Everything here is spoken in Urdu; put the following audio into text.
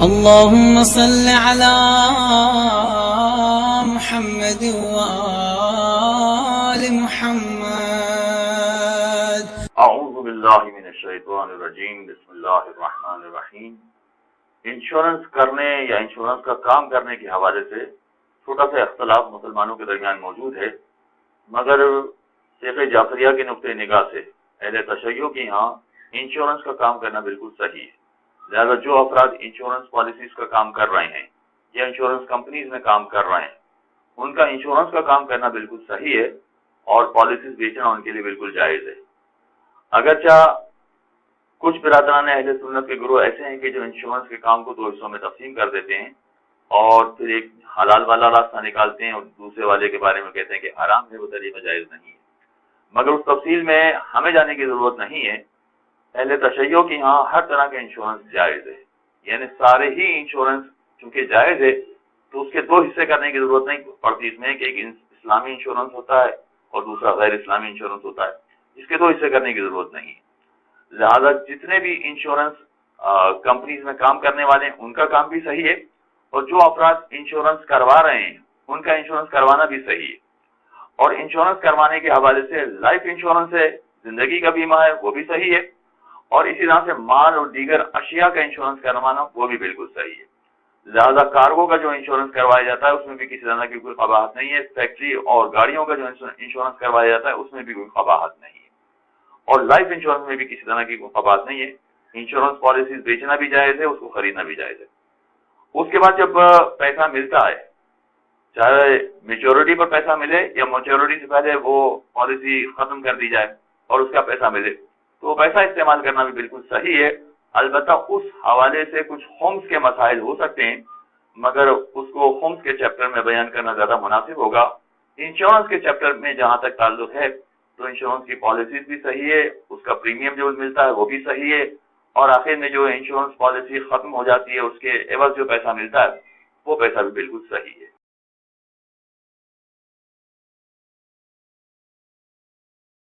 اللهم صل على محمد وآل محمد. اعوذ باللہ من الشیطان الرجیم. بسم اللہ الرحمن الرحیم. انشورنس کرنے یا انشورنس کا کام کرنے کے حوالے سے چھوٹا سا اختلاف مسلمانوں کے درمیان موجود ہے، مگر شیخ جعفریہ کے نقطۂ نگاہ سے اہل تشیع کے یہاں انشورنس کا کام کرنا بالکل صحیح ہے. لہذا جو افراد انشورنس پالیسیز کا کام کر رہے ہیں یا انشورنس کمپنیز میں کام کر رہے ہیں، ان کا انشورنس کا کام کرنا بالکل صحیح ہے اور پالیسیز بیچنا ان کے لیے بالکل جائز ہے. اگرچہ کچھ برادران اہل سنت کے گروہ ایسے ہیں کہ جو انشورنس کے کام کو دو حصوں میں تقسیم کر دیتے ہیں اور پھر ایک حلال والا راستہ نکالتے ہیں اور دوسرے والے کے بارے میں کہتے ہیں کہ حرام ہے، وہ طریقہ جائز نہیں ہے. مگر اس تفصیل میں ہمیں جانے کی ضرورت نہیں ہے. اہل تشیع کے یہاں ہر طرح کے انشورنس جائز ہے، یعنی سارے ہی انشورنس چونکہ جائز ہے تو اس کے دو حصے کرنے کی ضرورت نہیں پڑتی اس میں کہ ایک اسلامی انشورنس ہوتا ہے اور دوسرا غیر اسلامی انشورنس ہوتا ہے. اس کے دو حصے کرنے کی ضرورت نہیں ہے. لہذا جتنے بھی انشورنس کمپنیز میں کام کرنے والے ہیں ان کا کام بھی صحیح ہے اور جو افراد انشورنس کروا رہے ہیں ان کا انشورنس کروانا بھی صحیح ہے. اور انشورنس کروانے کے حوالے سے لائف انشورنس ہے، زندگی کا بیمہ ہے، وہ بھی صحیح ہے. اور اسی طرح سے مال اور دیگر اشیاء کا انشورنس کروانا وہ بھی بالکل صحیح ہے. لہذا کارگو کا جو انشورنس کروایا جاتا ہے اس میں بھی کسی طرح کی کوئی قباحت نہیں ہے. فیکٹری اور گاڑیوں کا جو انشورنس کروایا جاتا ہے اس میں بھی کوئی قباحت نہیں ہے. اور لائف انشورنس میں بھی کسی طرح کی کوئی قباحت نہیں ہے. انشورنس پالیسیز بیچنا بھی جائز ہے، اس کو خریدنا بھی جائز ہے. اس کے بعد جب پیسہ ملتا ہے، چاہے میچورٹی پر پیسہ ملے یا میچورٹی سے پہلے وہ پالیسی ختم کر دی جائے اور اس کا پیسہ ملے، تو وہ پیسہ استعمال کرنا بھی بالکل صحیح ہے. البتہ اس حوالے سے کچھ خمس کے مسائل ہو سکتے ہیں، مگر اس کو خمس کے چیپٹر میں بیان کرنا زیادہ مناسب ہوگا. انشورنس کے چیپٹر میں جہاں تک تعلق ہے تو انشورنس کی پالیسیز بھی صحیح ہے، اس کا پریمیم جو ملتا ہے وہ بھی صحیح ہے، اور آخر میں جو انشورنس پالیسی ختم ہو جاتی ہے اس کے عوض جو پیسہ ملتا ہے وہ پیسہ بھی بالکل صحیح ہے.